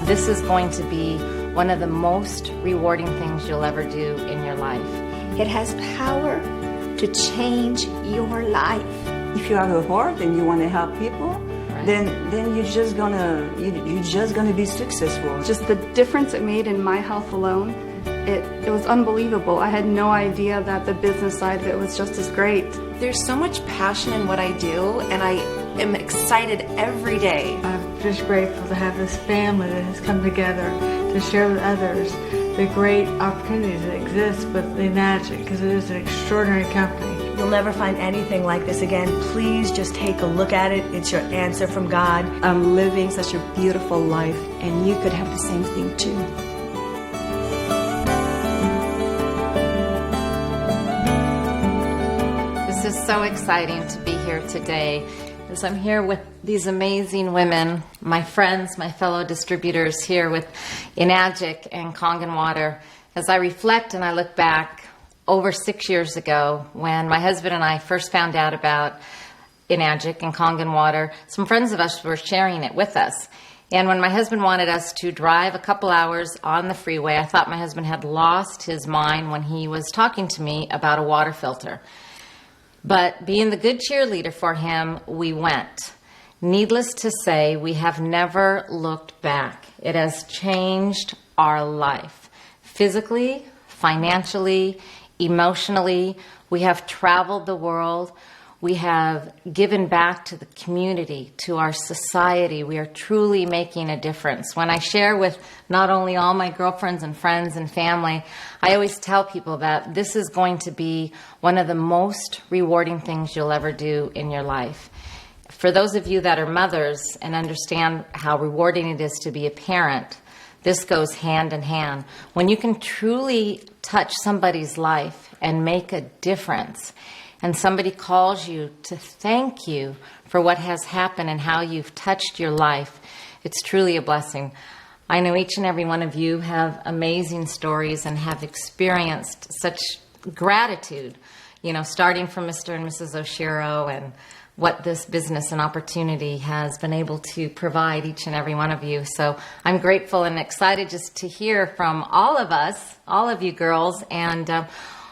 This is going to be one of the most rewarding things you'll ever do in your life. It has power to change your life. If you have a heart and you want to help people, Right. then you're just gonna be successful. Just the difference it made in my health alone, it was unbelievable. I had no idea that the business side of it was just as great. There's so much passion in what I do, and I am excited every day. I'm just grateful to have this family that has come together to share with others the great opportunities that exist with Enagic, because it is an extraordinary company. You'll never find anything like this again. Please just take a look at it. It's your answer from God. I'm living such a beautiful life, and you could have the same thing too. This is so exciting to be here today, as I'm here with these amazing women, my friends, my fellow distributors here with Enagic'S Kangen water. As I reflect and I look back over 6 years ago, when my husband and I first found out about Enagic'S Kangen water, some friends of us were sharing it with us. And when my husband wanted us to drive a couple hours on the freeway, I thought my husband had lost his mind when he was talking to me about a water filter. But being the good cheerleader for him, we went. Needless to say, we have never looked back. It has changed our life. Physically, financially, emotionally, we have traveled the world. We have given back to the community, to our society. We are truly making a difference. When I share with not only all my girlfriends and friends and family, I always tell people that this is going to be one of the most rewarding things you'll ever do in your life. For those of you that are mothers and understand how rewarding it is to be a parent, this goes hand in hand. When you can truly touch somebody's life and make a difference, and somebody calls you to thank you for what has happened and how you've touched your life, it's truly a blessing. I know each and every one of you have amazing stories and have experienced such gratitude, starting from Mr. and Mrs. Oshiro and what this business and opportunity has been able to provide each and every one of you. So I'm grateful and excited just to hear from all of us, all of you girls, and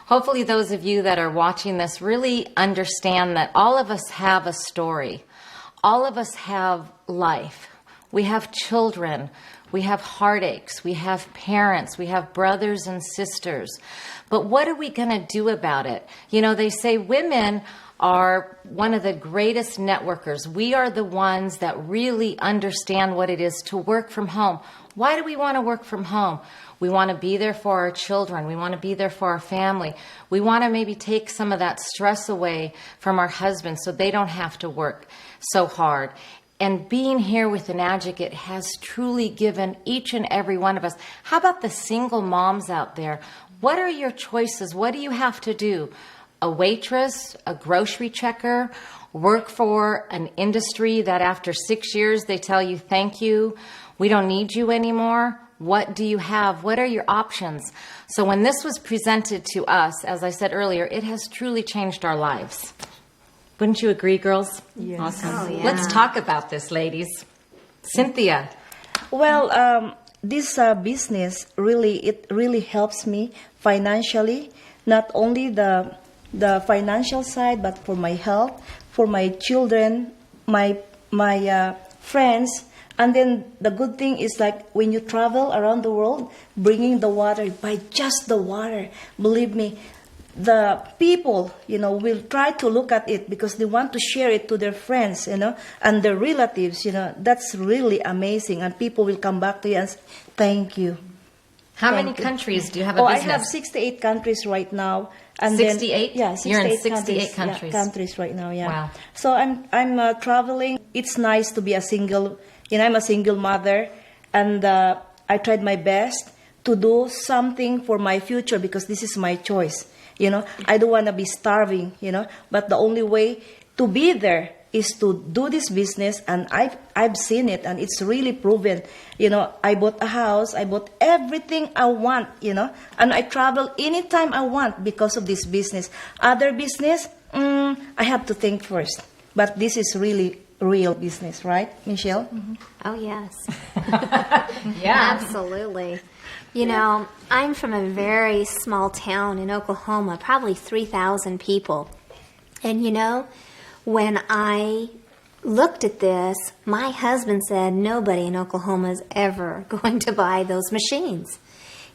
hopefully those of you that are watching this really understand that all of us have a story. All of us have life. We have children. We have heartaches. We have parents. We have brothers and sisters. But what are we going to do about it? They say women are one of the greatest networkers. We are the ones that really understand what it is to work from home. Why do we want to work from home? We want to be there for our children. We want to be there for our family. We want to maybe take some of that stress away from our husbands so they don't have to work so hard. And being here with Enagic, it has truly given each and every one of us. How about the single moms out there? What are your choices? What do you have to do? A waitress, a grocery checker, work for an industry that after 6 years they tell you, thank you, we don't need you anymore. What do you have? What are your options? So when this was presented to us, as I said earlier, it has truly changed our lives. Wouldn't you agree, girls? Yes. Awesome. Oh, yeah. Let's talk about this, ladies. Cynthia. Well, this business really helps me financially, not only the financial side, but for my health, for my children, my friends. And then the good thing is, like, when you travel around the world, bringing the water, by just the water, believe me, the people, will try to look at it because they want to share it to their friends, and their relatives, That's really amazing. And people will come back to you and say, thank you. How many countries do you have a business? I have 68 countries right now. And 68? Then, 68 You're in 68 countries. Countries right now, yeah. Wow. So I'm traveling. It's nice to be a single, I'm a single mother, and I tried my best to do something for my future because this is my choice. I don't want to be starving, but the only way to be there is to do this business, and I've seen it, and it's really proven. I bought a house, I bought everything I want, and I travel anytime I want because of this business. Other business, I have to think first, but this is really real business, right, Michelle? Oh, yes. Yeah. Absolutely. You know, I'm from a very small town in Oklahoma, probably 3,000 people. And you know, when I looked at this, my husband said nobody in Oklahoma is ever going to buy those machines.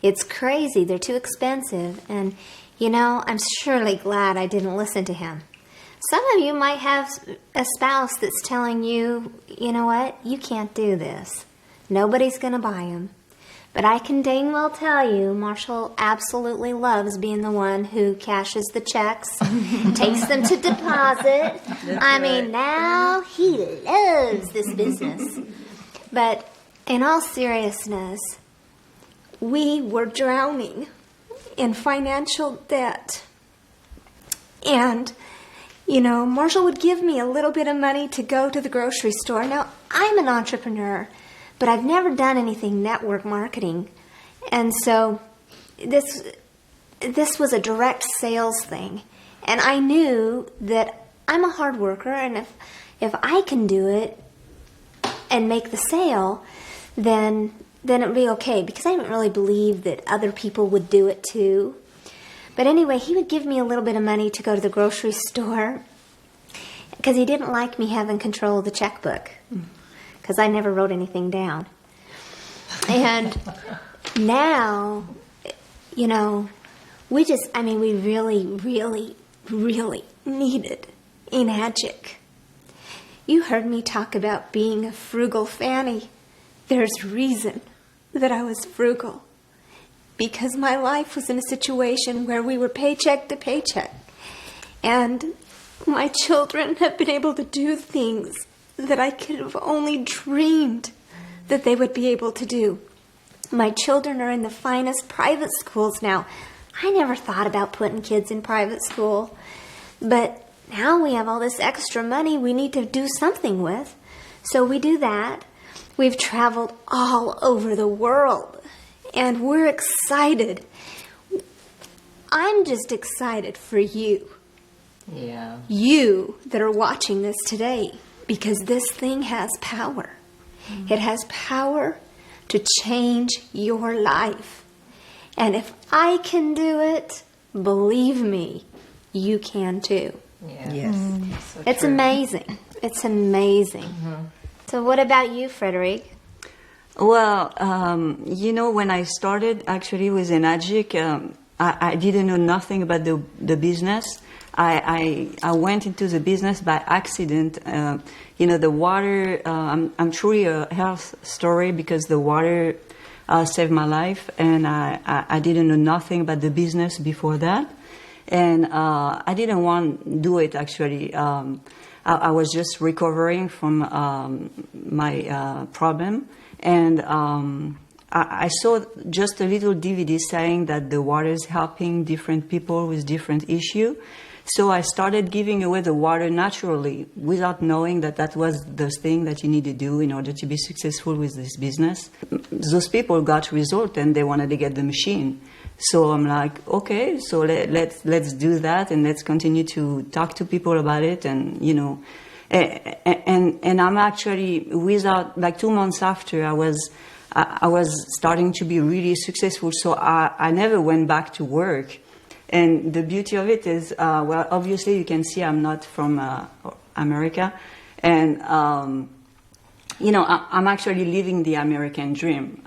It's crazy. They're too expensive. And, you know, I'm surely glad I didn't listen to him. Some of you might have a spouse that's telling you, you know what, you can't do this. Nobody's going to buy them. But I can dang well tell you, Marshall absolutely loves being the one who cashes the checks, takes them to deposit. I mean, now he loves this business. But in all seriousness, we were drowning in financial debt. And, you know, Marshall would give me a little bit of money to go to the grocery store. Now, I'm an entrepreneur, but I've never done anything network marketing. And so this was a direct sales thing. And I knew that I'm a hard worker, and if I can do it and make the sale, then it would be okay, because I didn't really believe that other people would do it too. But anyway, he would give me a little bit of money to go to the grocery store because he didn't like me having control of the checkbook, because I never wrote anything down. And now, you know, we really, really, really needed Enagic. You heard me talk about being a frugal Fanny. There's reason that I was frugal, because my life was in a situation where we were paycheck to paycheck. And my children have been able to do things that I could have only dreamed that they would be able to do. My children are in the finest private schools now. I never thought about putting kids in private school, but now we have all this extra money we need to do something with. So we do that. We've traveled all over the world, and we're excited. I'm just excited for you. Yeah. You that are watching this today, because this thing has power. It has power to change your life. And if I can do it, believe me, you can too. Yeah. Yes. So It's true. amazing. It's amazing. So what about you, Frederic? Well, you know, when I started actually with Enagic, I didn't know nothing about the business. I went into the business by accident. You know, the water, I'm truly a health story, because the water saved my life, and I didn't know nothing about the business before that. And I didn't want to do it, actually. I was just recovering from my problem. And I saw just a little DVD saying that the water is helping different people with different issues. So I started giving away the water naturally, without knowing that that was the thing that you need to do in order to be successful with this business. Those people got result, and they wanted to get the machine. So I'm like, okay, so let's do that, and let's continue to talk to people about it, and you know, and I'm actually, without, like 2 months after, I was starting to be really successful. So I never went back to work. And the beauty of it is, well, obviously you can see I'm not from America, and you know, I'm actually living the American dream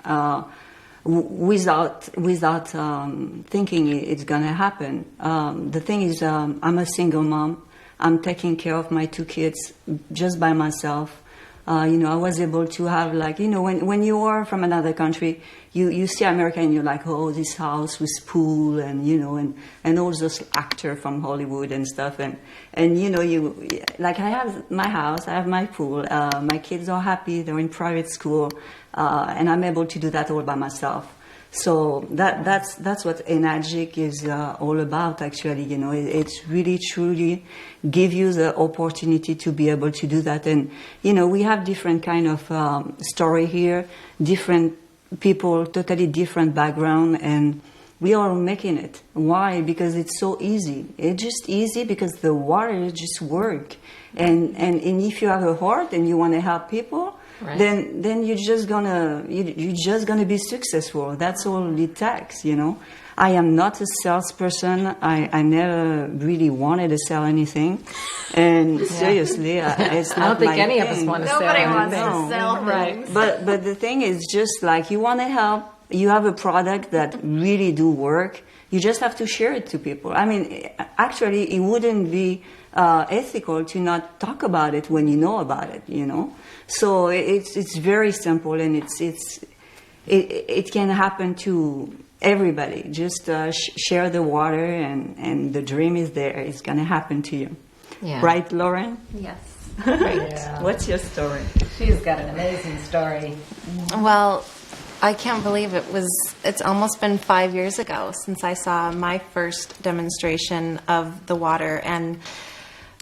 without thinking it's gonna happen. The thing is, I'm a single mom. I'm taking care of my 2 kids just by myself. You know, I was able to have, like, you know, when you are from another country, you see America and you're like, oh, this house with pool, and, you know, and all those actors from Hollywood and stuff. And you know, like, I have my house, I have my pool, my kids are happy, they're in private school, and I'm able to do that all by myself. So that's what Enagic is all about, actually. You know, it's really truly give you the opportunity to be able to do that. And you know, we have different kind of story here, different people, totally different background, and we are making it. Why? Because it's so easy. It's just easy because the water just work. And if you have a heart and you want to help people, Right. then you're just gonna be successful. That's all it takes, you know. I am not a salesperson. I never really wanted to sell anything, and seriously, it's not I don't think my any of thing. us want to Nobody sell. wants No. to sell things. But the thing is, just like you want to help, you have a product that really do work. You just have to share it to people. I mean, actually, it wouldn't be ethical to not talk about it when you know about it. You know, so it's very simple, and it can happen to everybody. Just share the water, and the dream is there. It's gonna happen to you, Yeah. right, Lauren? Yes. Yeah. What's your story? She's got an amazing story. Well, I can't believe it's almost been 5 years ago since I saw my first demonstration of the water. And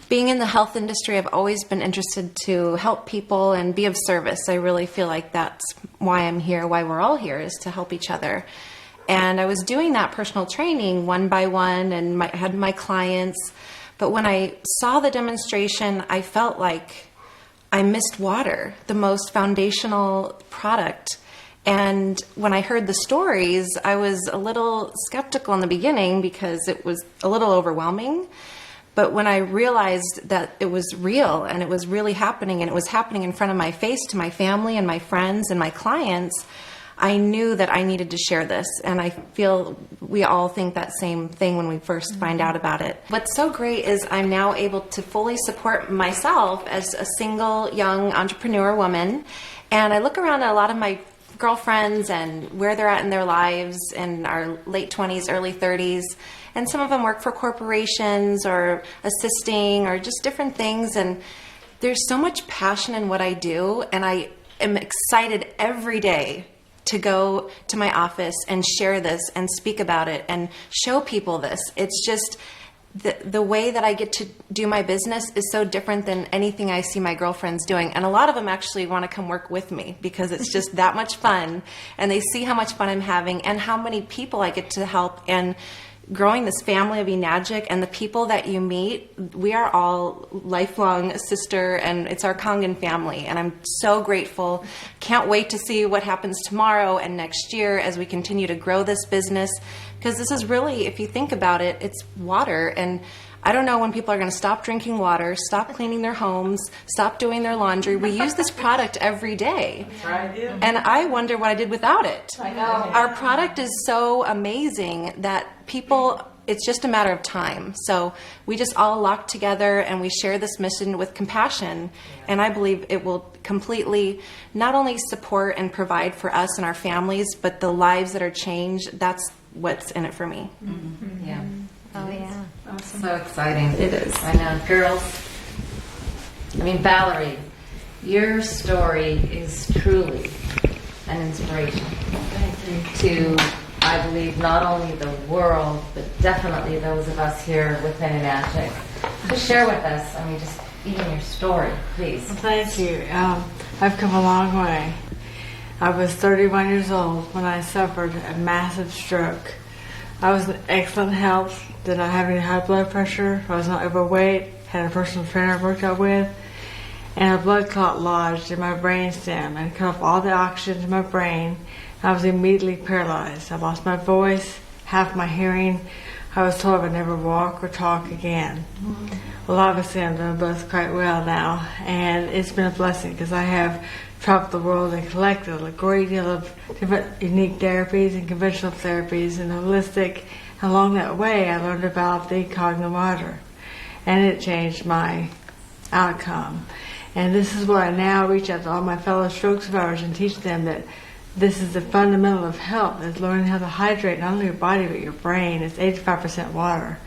being in the health industry, I've always been interested to help people and be of service. I really feel like that's why I'm here, why we're all here, is to help each other. And I was doing that personal training one by one, and had my clients. But when I saw the demonstration, I felt like I missed water, the most foundational product. And when I heard the stories, I was a little skeptical in the beginning because it was a little overwhelming. But when I realized that it was real and it was really happening, and it was happening in front of my face to my family and my friends and my clients, I knew that I needed to share this. And I feel we all think that same thing when we first find out about it. What's so great is I'm now able to fully support myself as a single young entrepreneur woman. And I look around at a lot of my girlfriends and where they're at in their lives in our late 20s, early 30s. And some of them work for corporations or assisting or just different things. And there's so much passion in what I do. And I am excited every day to go to my office and share this and speak about it and show people this. It's just the way that I get to do my business is so different than anything I see my girlfriends doing. And a lot of them actually want to come work with me because it's just that much fun. And they see how much fun I'm having and how many people I get to help. And growing this family of Enagic, and the people that you meet, we are all lifelong sister, and it's our Kangen family. And I'm so grateful. Can't wait to see what happens tomorrow and next year as we continue to grow this business. Because this is really, if you think about it, it's water. And I don't know when people are going to stop drinking water, stop cleaning their homes, stop doing their laundry. We use this product every day. And I wonder what I did without it. I know. Our product is so amazing that people, it's just a matter of time. So we just all lock together and we share this mission with compassion. And I believe it will completely not only support and provide for us and our families, but the lives that are changed. That's what's in it for me. Mm-hmm. Yeah. Oh, yeah. Awesome. So exciting. It is. I know. Girls, I mean, Valerie, your story is truly an inspiration to, I believe, not only the world, but definitely those of us here within Enagic. Just share with us, I mean, just even your story, please. Well, thank you. I've come a long way. I was 31 years old when I suffered a massive stroke. I was in excellent health, did not have any high blood pressure, I was not overweight, had a personal trainer I worked out with, and a blood clot lodged in my brainstem and cut off all the oxygen to my brain. I was immediately paralyzed. I lost my voice, half my hearing. I was told I would never walk or talk again. Well, obviously I'm doing both quite well now, and it's been a blessing because I have traveled the world and collected a great deal of different unique therapies and conventional therapies and holistic. Along that way, I learned about the Kangen water, and it changed my outcome. And this is where I now reach out to all my fellow stroke survivors and teach them that this is the fundamental of health, is learning how to hydrate not only your body but your brain. It's 85% water.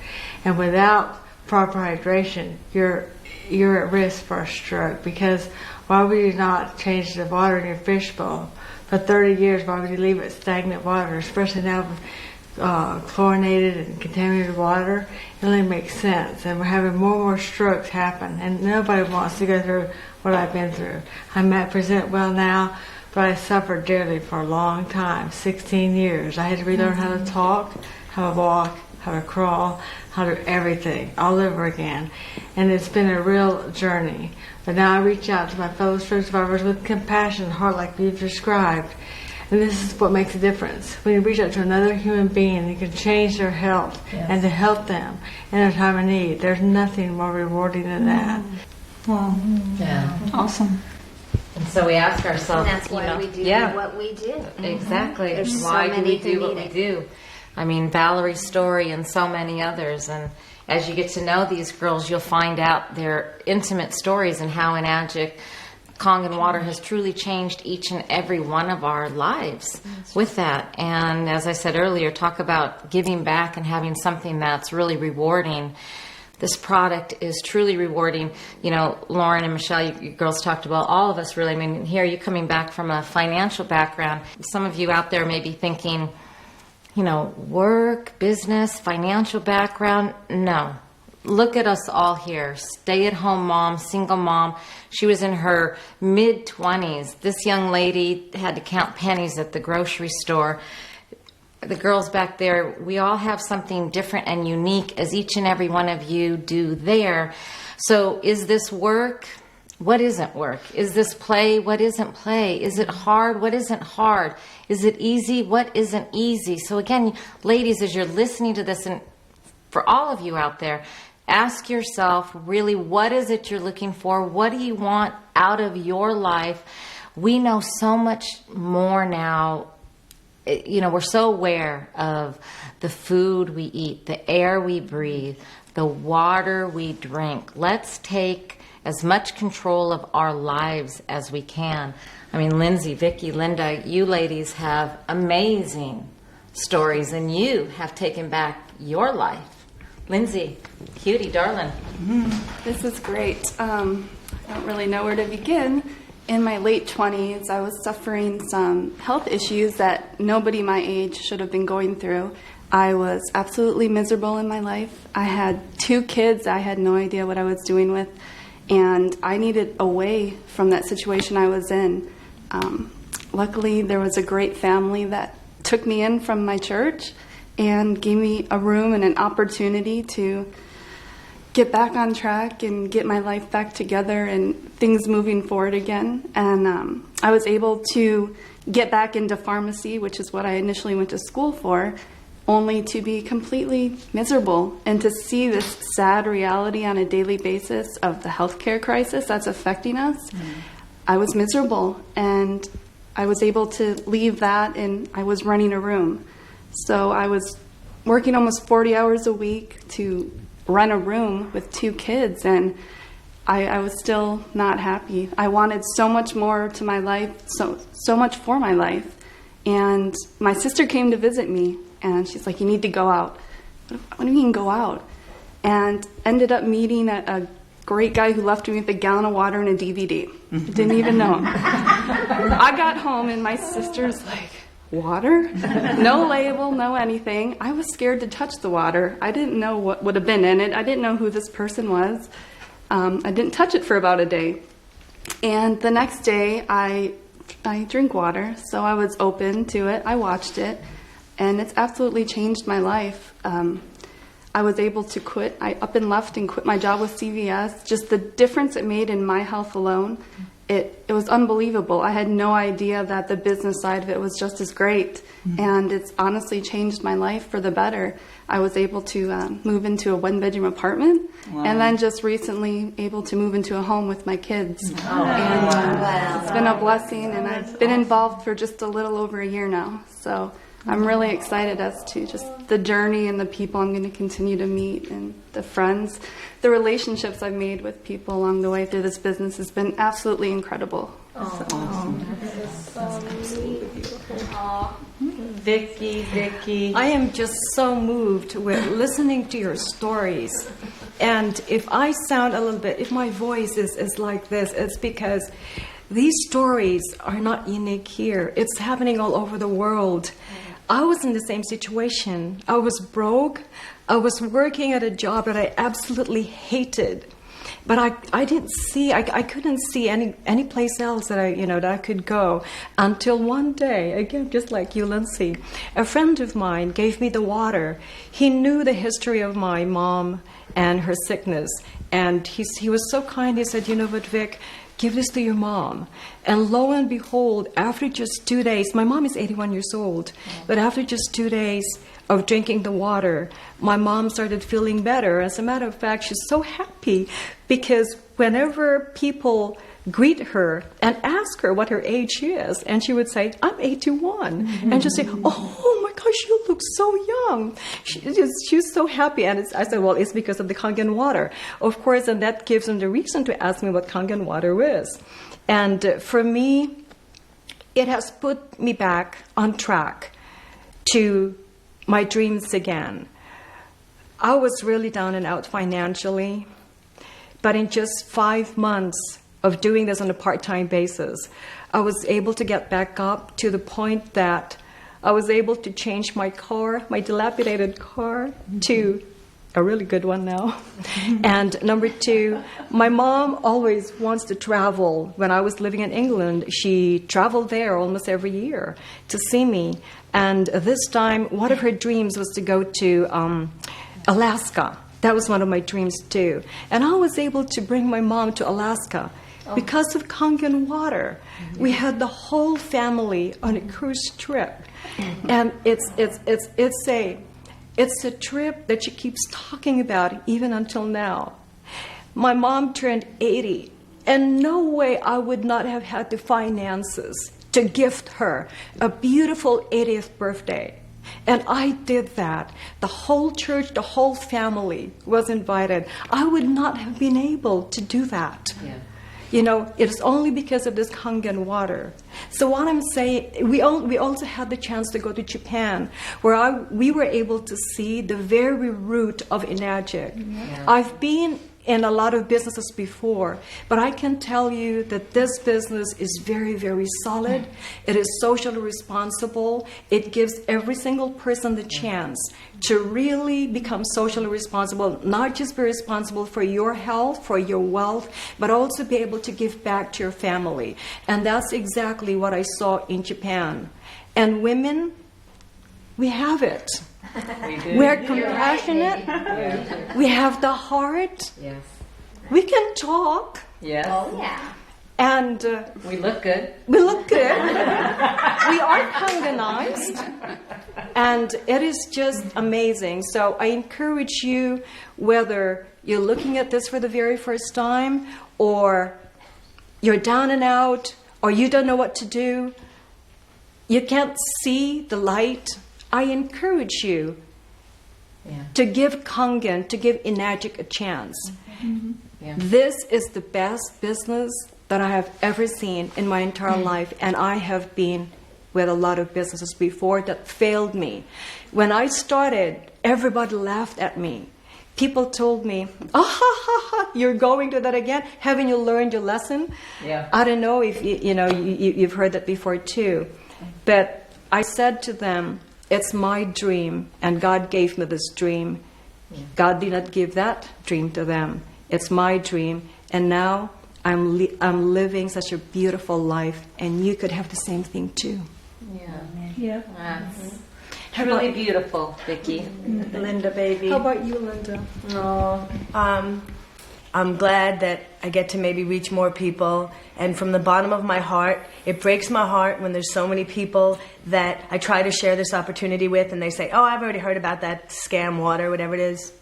And without proper hydration, you're at risk for a stroke, because why would you not change the water in your fishbowl? For 30 years, why would you leave it stagnant water, especially now with chlorinated and contaminated water? It only makes sense. And we're having more and more strokes happen, and nobody wants to go through what I've been through. I'm at present well now, but I suffered dearly for a long time, 16 years. I had to relearn how to talk, how to walk, how to crawl, how to do everything all over again. And it's been a real journey. But now I reach out to my fellow stroke survivors with compassion and heart like you've described. And this is what makes a difference. When you reach out to another human being, you can change their health and to help them in their time of need. There's nothing more rewarding than that. Wow. Yeah. Awesome. And so we ask ourselves, And that's why we do what we do. Exactly. There's Why so do many we do who what need we it. do? I mean, Valerie's story and so many others. And as you get to know these girls, you'll find out their intimate stories and how Enagic'S Kangen water has truly changed each and every one of our lives with that. And as I said earlier, talk about giving back and having something that's really rewarding. This product is truly rewarding. You know, Lauren and Michelle, you girls talked about all of us really. I mean, here you coming back from a financial background. Some of you out there may be thinking, you know, work, business, financial background. No. Look at us all here. Stay-at-home mom, single mom. She was in her mid-20s. This young lady had to count pennies at the grocery store. The girls back there, we all have something different and unique as each and every one of you do there. So is this work? What isn't work? Is this play? What isn't play? Is it hard? What isn't hard? Is it easy? What isn't easy? So again, ladies, as you're listening to this, and for all of you out there, ask yourself really, what is it you're looking for? What do you want out of your life? We know so much more now. You know, we're so aware of the food we eat, the air we breathe, the water we drink. Let's take as much control of our lives as we can. I mean, Lindsay, Vicki, Linda, you ladies have amazing stories, and you have taken back your life. Lindsay, cutie, darling. This is great. I don't really know where to begin. In my late 20s, I was suffering some health issues that nobody my age should have been going through. I was absolutely miserable in my life. I had 2 kids I had no idea what I was doing with, and I needed away from that situation I was in. Luckily, there was a great family that took me in from my church and gave me a room and an opportunity to get back on track and get my life back together and things moving forward again. And I was able to get back into pharmacy, which is what I initially went to school for, only to be completely miserable and to see this sad reality on a daily basis of the healthcare crisis that's affecting us. I was miserable, and I was able to leave that, and I was running a room. So I was working almost 40 hours a week to run a room with 2 kids, and I was still not happy. I wanted so much more to my life, so much for my life. And my sister came to visit me, and she's like, "You need to go out." What do you mean go out? And ended up meeting a great guy who left me with a gallon of water and a DVD. Didn't even know him. I got home, and my sister's like, "Water? No label, no anything." I was scared to touch the water. I didn't know what would have been in it. I didn't know who this person was. I didn't touch it for about a day. And the next day, I drink water, so I was open to it. I watched it, and it's absolutely changed my life. I was able to quit. I up and left and quit my job with CVS. Just the difference it made in my health alone. It was unbelievable. I had no idea that the business side of it was just as great, and it's honestly changed my life for the better. I was able to move into a 1-bedroom apartment, and then just recently able to move into a home with my kids. And it's been a blessing, and I've been involved for just a little over a year now. So I'm really excited as to just the journey and the people I'm going to continue to meet, and the friends. The relationships I've made with people along the way through this business has been absolutely incredible. Vicki. I am just so moved with listening to your stories. And if I sound a little bit, if my voice is like this, it's because these stories are not unique here. It's happening all over the world. I was in the same situation. I was broke. I was working at a job that I absolutely hated. But I didn't see, I couldn't see any place else that I could go until one day, again, just like you, Lindsay, a friend of mine gave me the water. He knew the history of my mom and her sickness. And he was so kind. He said, you know what, Vic, give this to your mom. And lo and behold, after just 2 days, my mom is 81 years old, but after just 2 days of drinking the water, my mom started feeling better. As a matter of fact, she's so happy because whenever people greet her and ask her what her age is, and she would say, I'm 81. And she'd say, oh my gosh, you look so young. She's so happy. And I said, well, it's because of the Kangen water. Of course, and that gives them the reason to ask me what Kangen water is. And for me, it has put me back on track to my dreams again. I was really down and out financially, but in just 5 months of doing this on a part-time basis, I was able to get back up to the point that I was able to change my car, my dilapidated car, to a really good one now. And number 2, my mom always wants to travel. When I was living in England, she traveled there almost every year to see me. And this time, one of her dreams was to go to Alaska. That was one of my dreams too. And I was able to bring my mom to Alaska because of Kangen water. We had the whole family on a cruise trip. And it's a trip that she keeps talking about even until now. My mom turned 80, and no way I would not have had the finances to gift her a beautiful 80th birthday. And I did that. The whole church, the whole family was invited. I would not have been able to do that. Yeah. You know, it is only because of this Kangen water. So what I'm saying, we also had the chance to go to Japan, where we were able to see the very root of Enagic. Yeah. I've been in a lot of businesses before, but I can tell you that this business is very, very solid. It is socially responsible. It gives every single person the chance to really become socially responsible, not just be responsible for your health, for your wealth, but also be able to give back to your family. And that's exactly what I saw in Japan. And women, we have it. We're compassionate. Right. We have the heart. Yes. We can talk. Yes. Oh, yeah. And we look good. We look good. We are Kangenized. And it is just amazing. So I encourage you, whether you're looking at this for the very first time, or you're down and out, or you don't know what to do, you can't see the light, I encourage you to give Kangen, to give Enagic a chance. Mm-hmm. Yeah. This is the best business that I have ever seen in my entire life, and I have been with a lot of businesses before that failed me. When I started, everybody laughed at me. People told me, you're going to that again? Haven't you learned your lesson? Yeah. I don't know if you've heard that before too. But I said to them, it's my dream, and God gave me this dream. Yeah. God did not give that dream to them. It's my dream, and now I'm living such a beautiful life, and you could have the same thing too. Yeah. Yeah. That's really beautiful, Vicki. Linda, baby. How about you, Linda? Oh, I'm glad that I get to maybe reach more people. And from the bottom of my heart, it breaks my heart when there's so many people that I try to share this opportunity with, and they say, oh, I've already heard about that scam water, whatever it is.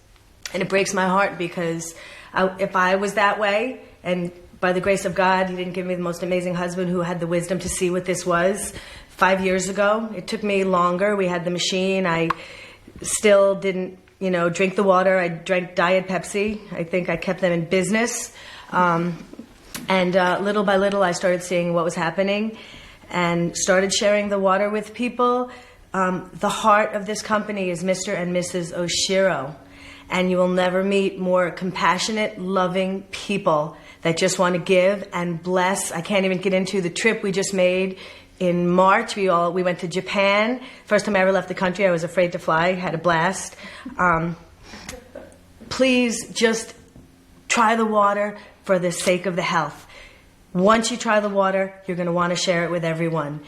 And it breaks my heart because if I was that way, and by the grace of God, He didn't give me the most amazing husband who had the wisdom to see what this was 5 years ago. It took me longer. We had the machine. I still didn't drink the water. I drank Diet Pepsi. I think I kept them in business. And little by little, I started seeing what was happening and started sharing the water with people. The heart of this company is Mr. and Mrs. Oshiro. And you will never meet more compassionate, loving people that just want to give and bless. I can't even get into the trip we just made. In March, we went to Japan. First time I ever left the country, I was afraid to fly. Had a blast. Please just try the water for the sake of the health. Once you try the water, you're going to want to share it with everyone.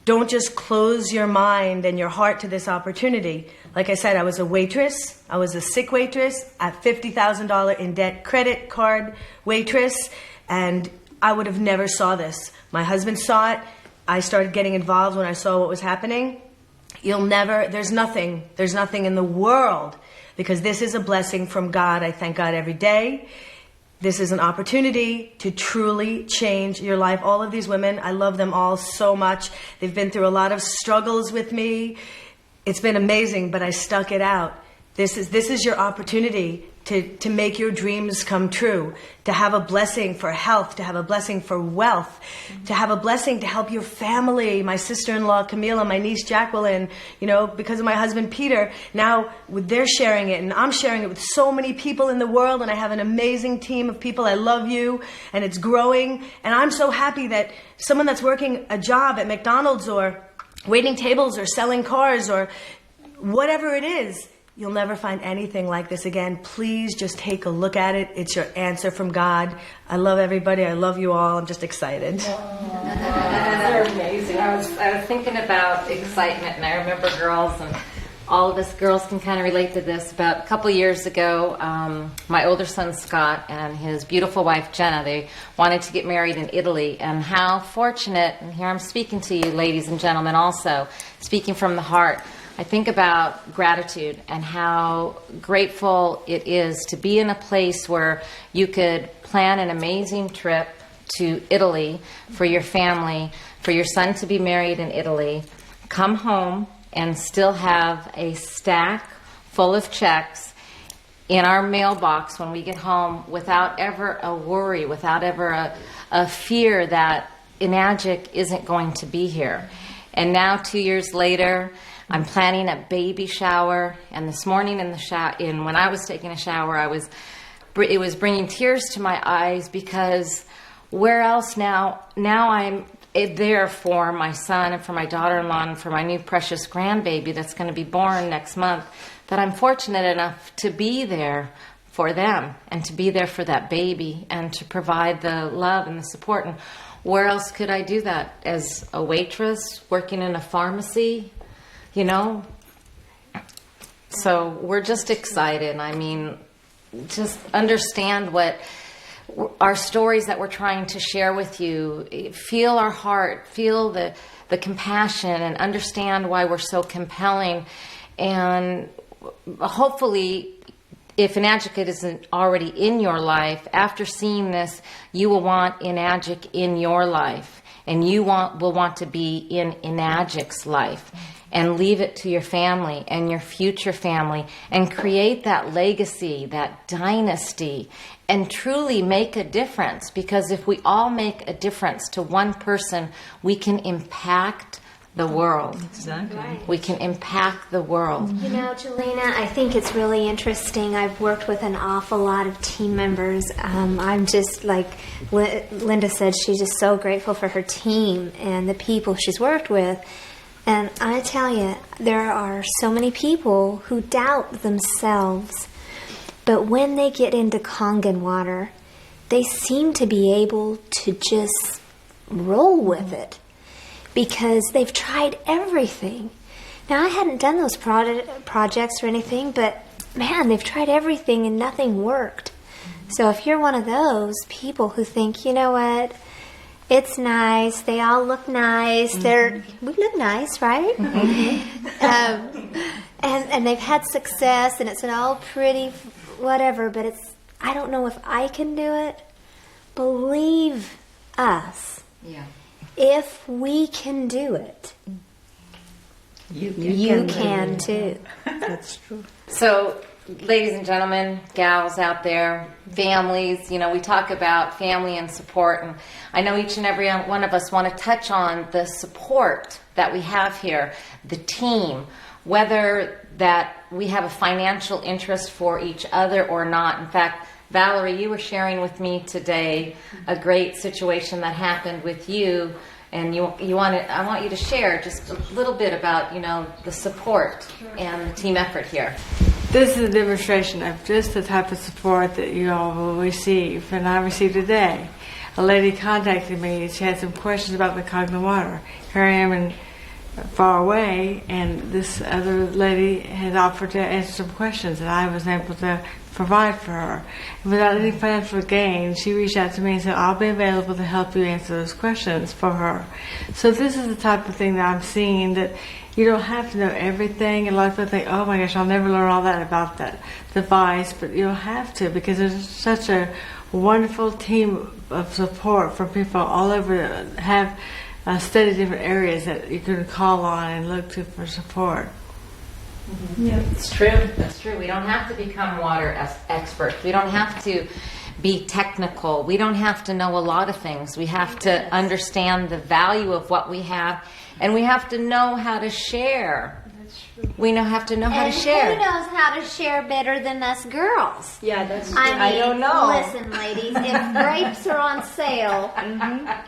Don't just close your mind and your heart to this opportunity. Like I said, I was a waitress. I was a sick waitress, at $50,000 in debt credit card waitress, and I would have never saw this. My husband saw it. I started getting involved when I saw what was happening. There's nothing in the world, because this is a blessing from God. I thank God every day. This is an opportunity to truly change your life. All of these women, I love them all so much. They've been through a lot of struggles with me. It's been amazing, but I stuck it out. This is your opportunity to make your dreams come true, to have a blessing for health, to have a blessing for wealth, to have a blessing to help your family. My sister-in-law Camila, my niece Jacqueline, because of my husband Peter, now they're sharing it, and I'm sharing it with so many people in the world, and I have an amazing team of people. I love you, and it's growing, and I'm so happy that someone that's working a job at McDonald's or waiting tables or selling cars or whatever it is, you'll never find anything like this again. Please just take a look at it. It's your answer from God. I love everybody. I love you all. I'm just excited. They're amazing. I was thinking about excitement, and I remember girls, and all of us girls can kind of relate to this. About a couple years ago, my older son Scott and his beautiful wife Jenna, they wanted to get married in Italy. And how fortunate, and here I'm speaking to you ladies and gentlemen also, speaking from the heart, I think about gratitude and how grateful it is to be in a place where you could plan an amazing trip to Italy for your family, for your son to be married in Italy, come home and still have a stack full of checks in our mailbox when we get home without ever a worry, without ever a fear that Enagic isn't going to be here. And now 2 years later, I'm planning a baby shower, and this morning when I was taking a shower, it was bringing tears to my eyes, because where else now I'm there for my son and for my daughter-in-law and for my new precious grandbaby that's going to be born next month, that I'm fortunate enough to be there for them and to be there for that baby and to provide the love and the support. And where else could I do that? As a waitress working in a pharmacy? So we're just excited. I mean, just understand what our stories that we're trying to share with you. Feel our heart, feel the compassion, and understand why we're so compelling. And hopefully, if Enagic isn't already in your life, after seeing this, you will want Enagic in your life, and you will want to be in Enagic's life. And leave it to your family and your future family, and create that legacy, that dynasty, and truly make a difference. Because if we all make a difference to one person, we can impact the world. Exactly. Right. We can impact the world. Jelena, I think it's really interesting. I've worked with an awful lot of team members. I'm just, like Linda said, she's just so grateful for her team and the people she's worked with. And I tell you, there are so many people who doubt themselves. But when they get into Kangen water, they seem to be able to just roll with it, because they've tried everything. Now, I hadn't done those projects or anything, but man, they've tried everything and nothing worked. So if you're one of those people who think, you know what, it's nice, they all look nice, we look nice, right? And they've had success, and it's an all pretty whatever, but I don't know if I can do it. Believe us. Yeah. If we can do it, you can too. That's true. So, ladies and gentlemen, gals out there, families, we talk about family and support, and I know each and every one of us want to touch on the support that we have here, the team, whether that we have a financial interest for each other or not. In fact, Valerie, you were sharing with me today a great situation that happened with you, and I want you to share just a little bit about, the support and the team effort here. This is a demonstration of just the type of support that you all will receive, and I received today. A lady contacted me. She had some questions about the Kangen water. Here I am far away, and this other lady had offered to answer some questions that I was able to provide for her. And without any financial gain, she reached out to me and said, I'll be available to help you answer those questions for her. So this is the type of thing that I'm seeing, that you don't have to know everything. And a lot of people think, oh my gosh, I'll never learn all that about that device. But you don't have to, because there's such a wonderful team of support from people all over that have studied different areas that you can call on and look to for support. Yeah, it's true. That's true. We don't have to become water experts. We don't have to be technical. We don't have to know a lot of things. We have to understand the value of what we have, and we have to know how to share. We have to know how to share. Who knows how to share better than us girls? Yeah, that's true. I mean, I don't know. Listen, ladies, if grapes are on sale,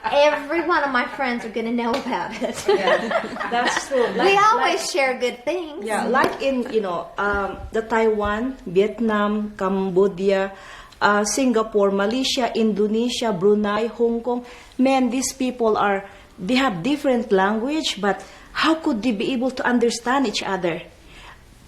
every one of my friends are going to know about it. Yeah, that's true. We always share good things. Yeah, like in the Taiwan, Vietnam, Cambodia, Singapore, Malaysia, Indonesia, Brunei, Hong Kong. Man, these people they have different language, but how could they be able to understand each other?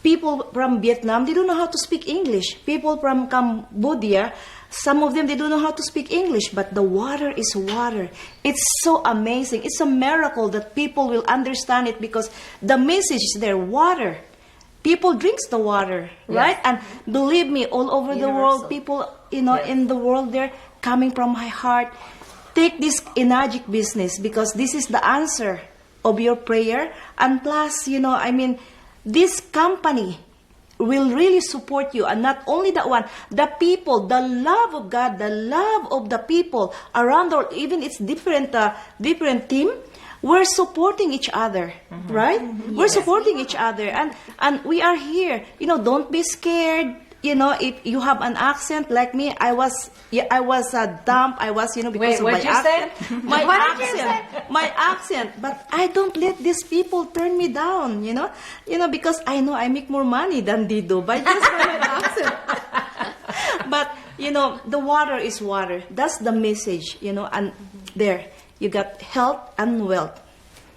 People from Vietnam, they don't know how to speak English. People from Cambodia, some of them, they don't know how to speak English, but the water is water. It's so amazing. It's a miracle that people will understand it, because the message is there, water. People drinks the water, right? And believe me, all over the world, people, in the world, they're coming from my heart. Take this Enagic business, because this is the answer of your prayer. And plus, this company will really support you. And not only that one, the people, the love of God, the love of the people around the world, even it's different team, we're supporting each other, right? Mm-hmm. We're supporting each other. And we are here. Don't be scared. If you have an accent like me, I was dumb. I was, because of my accent. My accent. But I don't let these people turn me down, because I know I make more money than they do by just my accent. But, the water is water. That's the message, and there, you got health and wealth,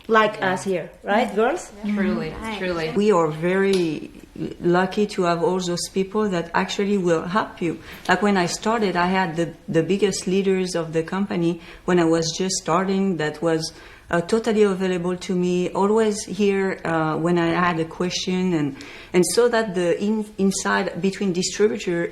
like us here, right, girls? Yeah. Truly. We are very lucky to have all those people that actually will help you. Like when I started, I had the biggest leaders of the company when I was just starting, that was totally available to me, always here when I had a question, and so that the inside between distributor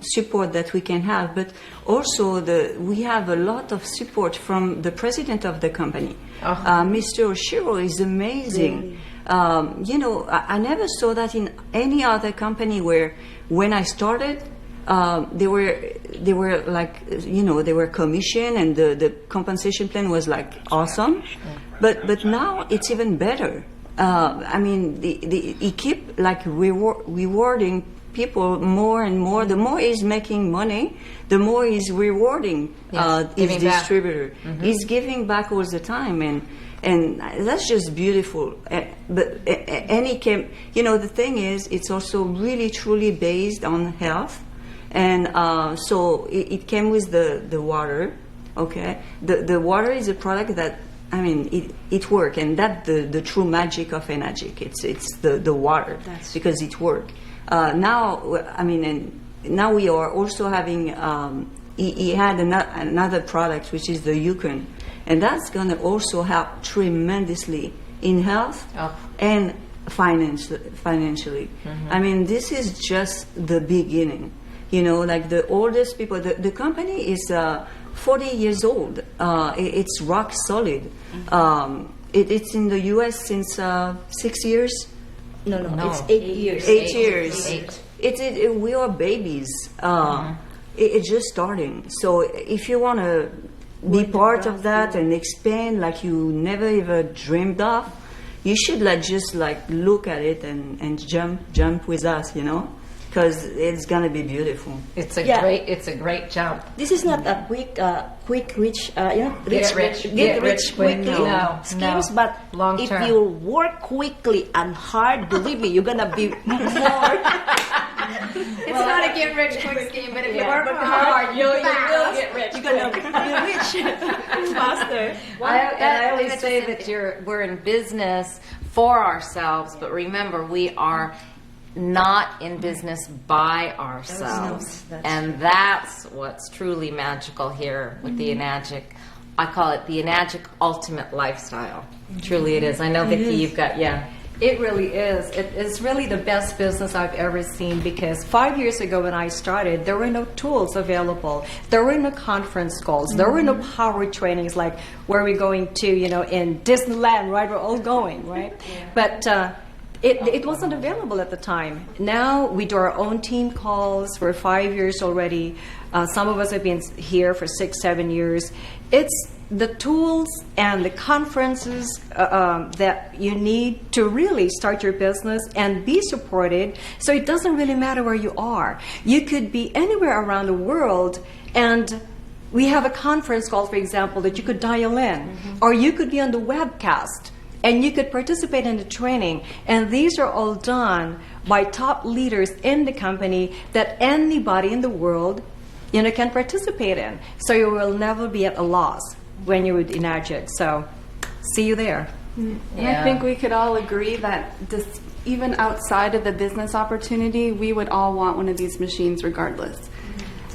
support that we can have, but also we have a lot of support from the president of the company. Mr. Oshiro is amazing. I never saw that in any other company, where when I started, they were like, they were commission, and the compensation plan was like awesome. But now it's even better. He keep like rewarding people more and more. The more he's making money, the more he's rewarding his distributor. Mm-hmm. He's giving back all the time, and that's just beautiful. The thing is, it's also really truly based on health, and so it came with the water. Okay, the water is a product that, it works, and that's the true magic of Enagic. It's the water. Because it works. Now we are also having. He had another product, which is the Yukon, and that's going to also help tremendously in health and financially. Mm-hmm. This is just the beginning. Like the oldest people, the company is 40 years old. It's rock solid. Mm-hmm. It's in the U.S. since 6 years. No, it's 8 years. 8 years. We are babies. It's just starting. So if you want to be part of that and expand like you never even dreamed of, you should just look at it and jump with us, because because it's gonna be beautiful. It's a Yeah. great jump. This is not a quick rich, Get rich quickly No, schemes, no. but Long if term. you work quickly and hard, believe me, you're gonna be more. It's not a get rich quick scheme, but if you work hard, you will get rich. You're gonna be rich faster. I always say that we're in business for ourselves, but remember, we are not in business by ourselves. And that's what's truly magical here with the Enagic. I call it the Enagic Ultimate Lifestyle. Truly it is. I know, Vicki, you've got, It really is. It is really the best business I've ever seen, because 5 years ago when I started, there were no tools available. There were no conference calls. There were no power trainings like where we're going to, in Disneyland, right? We're all going, right? But it wasn't available at the time. Now we do our own team calls for 5 years already. Some of us have been here for 6, 7 years. It's the tools and the conferences that you need to really start your business and be supported. So it doesn't really matter where you are. You could be anywhere around the world, and we have a conference call, for example, that you could dial in, or you could be on the webcast and you could participate in the training. And these are all done by top leaders in the company that anybody in the world can participate in. So you will never be at a loss when you're with Enagic. So see you there. And I think we could all agree that even outside of the business opportunity, we would all want one of these machines regardless.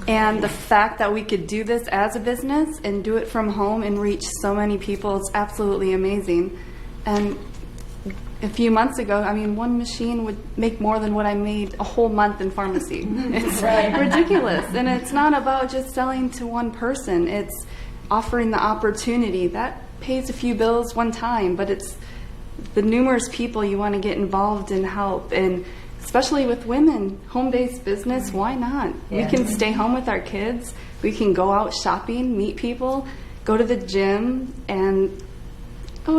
And the fact that we could do this as a business and do it from home and reach so many people is absolutely amazing. And a few months ago, one machine would make more than what I made a whole month in pharmacy. It's ridiculous. And it's not about just selling to one person. It's offering the opportunity. That pays a few bills one time, but it's the numerous people you want to get involved and help. And especially with women, home-based business, why not? We can stay home with our kids. We can go out shopping, meet people, go to the gym, and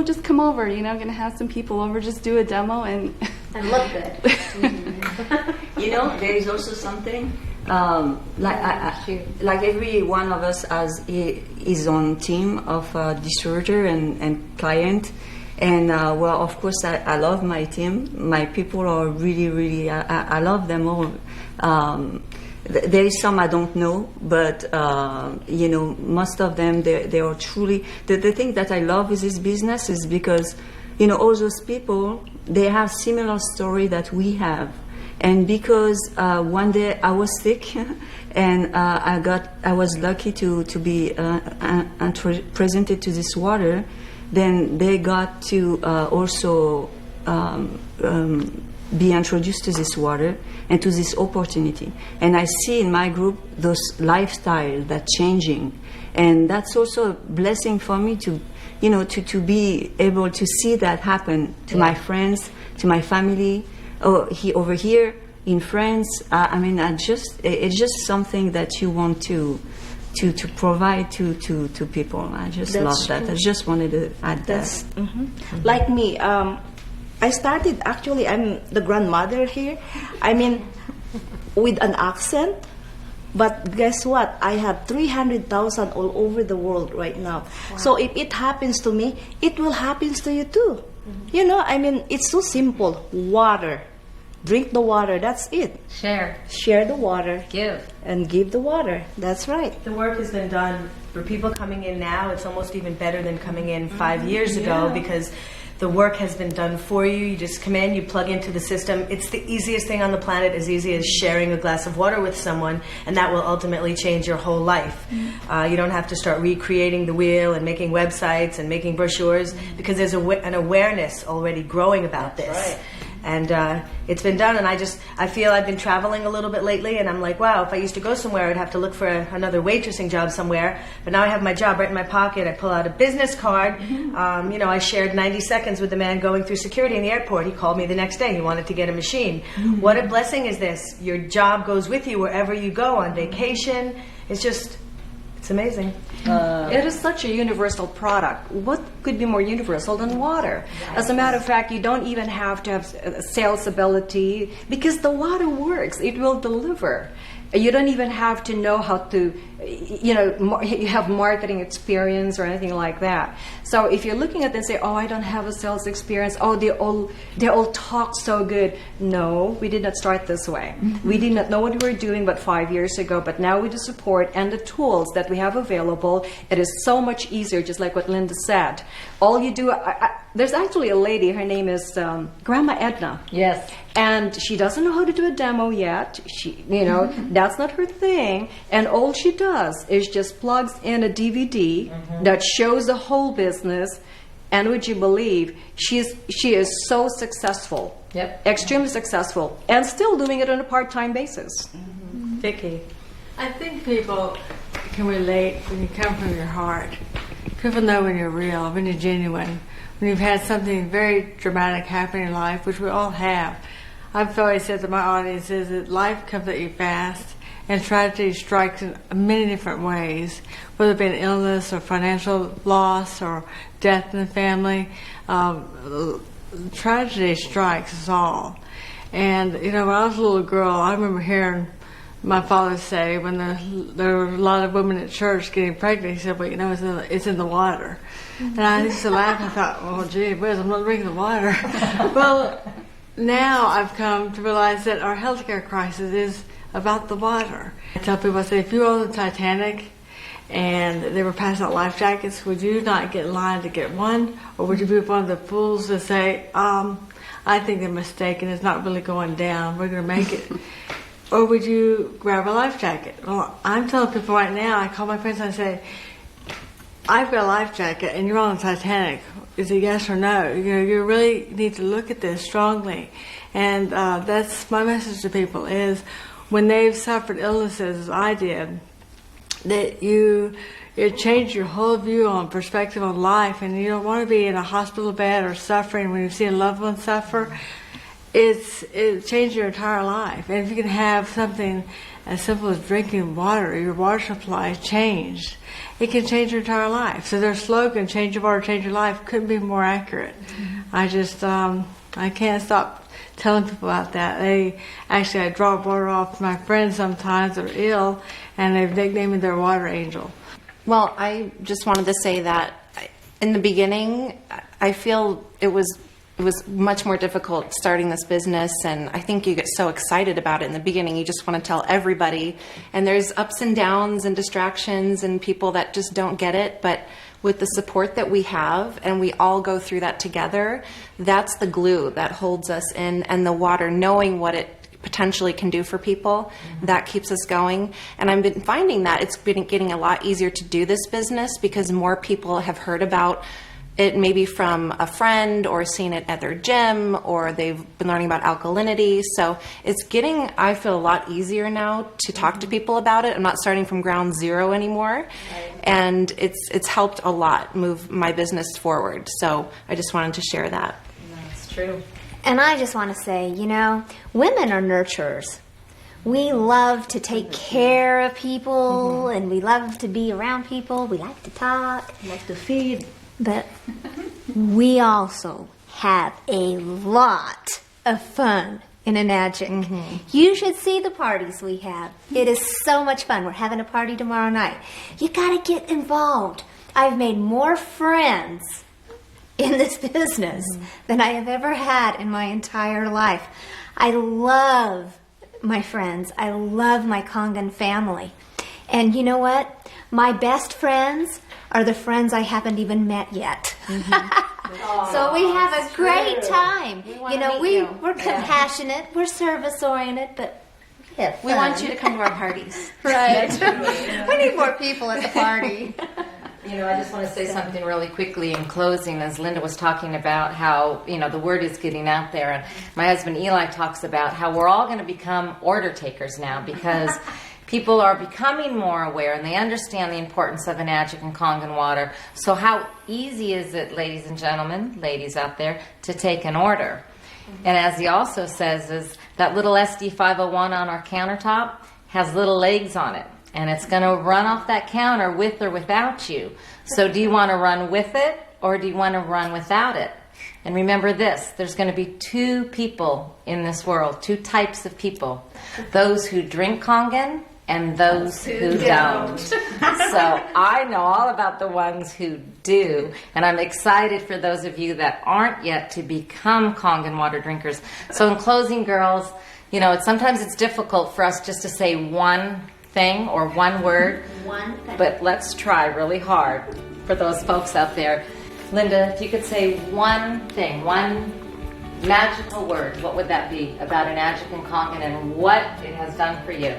just come over, going to have some people over, just do a demo and look good. There is also something like every one of us has his own team of distributor and client. And of course, I love my team. My people are really, really, I love them all. There is some I don't know, but most of them, they are truly. The thing that I love with this business is because all those people, they have similar story that we have. And because one day I was sick, and I was lucky to be presented to this water. Then they got to also be introduced to this water and to this opportunity. And I see in my group those lifestyle that changing, and that's also a blessing for me to be able to see that happen to my friends, to my family. Over here in France, it's just something that you want to provide to people. I just love that. I just wanted to add that. Like me, I started, actually, I'm the grandmother here. With an accent. But guess what? I have 300,000 all over the world right now. Wow. So if it happens to me, it will happen to you too. It's so simple. Water. Drink the water. That's it. Share the water. Give. And give the water. That's right. The work has been done. For people coming in now, it's almost even better than coming in 5 years ago, because the work has been done for you. You just come in, you plug into the system. It's the easiest thing on the planet, as easy as sharing a glass of water with someone, and that will ultimately change your whole life. You don't have to start recreating the wheel and making websites and making brochures, because there's an awareness already growing about this. Right. And it's been done, and I feel I've been traveling a little bit lately, and I'm like, wow, if I used to go somewhere, I'd have to look for another waitressing job somewhere. But now I have my job right in my pocket. I pull out a business card. I shared 90 seconds with the man going through security in the airport. He called me the next day. He wanted to get a machine. What a blessing is this? Your job goes with you wherever you go, on vacation. It's amazing. It is such a universal product. What could be more universal than water. As a matter of fact, you don't even have to have sales ability because the water works. It will deliver. You don't even have to know how to, you have marketing experience or anything like that. So if you're looking at this and say, oh, I don't have a sales experience, oh, they all talk so good. No, we did not start this way. Mm-hmm. We did not know what we were doing but 5 years ago, but now with the support and the tools that we have available, it is so much easier, just like what Linda said. All you do, there's actually a lady, her name is Grandma Edna. Yes. And she doesn't know how to do a demo yet. That's not her thing. And all she does is just plugs in a DVD that shows the whole business. And would you believe, she is so successful, extremely successful, and still doing it on a part-time basis. Mm-hmm. Vicki, I think people can relate when you come from your heart. People know when you're real, when you're genuine, when you've had something very dramatic happen in life, which we all have. I've always said to my audiences that life comes at you fast, and tragedy strikes in many different ways, whether it be an illness or financial loss or death in the family. Tragedy strikes us all. And, when I was a little girl, I remember hearing my father say when there were a lot of women at church getting pregnant, he said, well, it's in the water. And I used to laugh and I thought, well, gee whiz, I'm not drinking the water. Well, now I've come to realize that our healthcare crisis is about the water. I tell people, I say, if you were on the Titanic and they were passing out life jackets, would you not get in line to get one? Or would you be one of the fools to say, I think they're mistaken, it's not really going down, we're going to make it? Or would you grab a life jacket? Well, I'm telling people right now, I call my friends and I say, I've got a life jacket and you're on the Titanic. Is it yes or no? You really need to look at this strongly. And that's my message to people is when they've suffered illnesses, as I did, that it changed your whole view on perspective on life, and you don't want to be in a hospital bed or suffering when you see a loved one suffer. It changed your entire life. And if you can have something as simple as drinking water, your water supply changed, it can change your entire life. So their slogan, change your water, change your life, couldn't be more accurate. Mm-hmm. I can't stop telling people about that. I drop water off my friends sometimes that are ill, and they've nicknamed their water angel. Well, I just wanted to say that in the beginning, I feel it was much more difficult starting this business, and I think you get so excited about it in the beginning. You just want to tell everybody, and there's ups and downs and distractions and people that just don't get it, but with the support that we have, and we all go through that together, that's the glue that holds us in, and the water, knowing what it potentially can do for people, that keeps us going. And I've been finding that it's been getting a lot easier to do this business because more people have heard about it, maybe from a friend or seen it at their gym, or they've been learning about alkalinity. So it's getting, I feel, a lot easier now to talk to people about it. I'm not starting from ground zero anymore. Right. And it's helped a lot move my business forward. So I just wanted to share that. That's true. And I just want to say, women are nurturers. We love to take care of people, and we love to be around people. We like to talk. We like to feed. But we also have a lot of fun in Enagic. Mm-hmm. You should see the parties we have. It is so much fun. We're having a party tomorrow night. You got to get involved. I've made more friends in this business than I have ever had in my entire life. I love my friends. I love my Kangen family. And you know what? My best friends are the friends I haven't even met yet. Mm-hmm. So we have a great time. We're compassionate, we're service-oriented, but we want you to come to our parties. Right. We need more people at the party. I just want to say something really quickly in closing, as Linda was talking about how, the word is getting out there. And my husband Eli talks about how we're all going to become order takers now, because people are becoming more aware and they understand the importance of Enagic and Kangen water. So how easy is it, ladies and gentlemen, ladies out there, to take an order? And as he also says, is that little SD501 on our countertop has little legs on it. And it's going to run off that counter with or without you. So do you want to run with it, or do you want to run without it? And remember this, there's going to be two people in this world, two types of people. Those who drink Kangen and those who don't. So I know all about the ones who do, and I'm excited for those of you that aren't yet to become Kangen water drinkers. So in closing, girls, you know, sometimes it's difficult for us just to say one thing or one word, but let's try really hard for those folks out there. Linda, if you could say one thing, one magical word, what would that be about Enagic and Kangen and what it has done for you?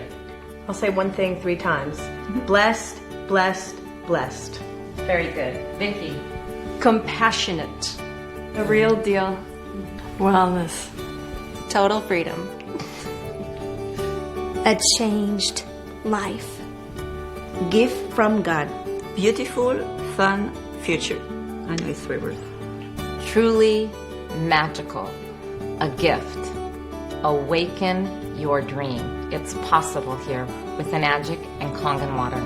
I'll say one thing 3 times. Blessed, blessed, blessed. Very good. Vicki? Compassionate. The real deal. Wellness. Total freedom. A changed life. Gift from God. Beautiful, fun future. I know it's 3 words. Truly magical. A gift. Awaken your dream. It's possible here with Enagic and Kangen water.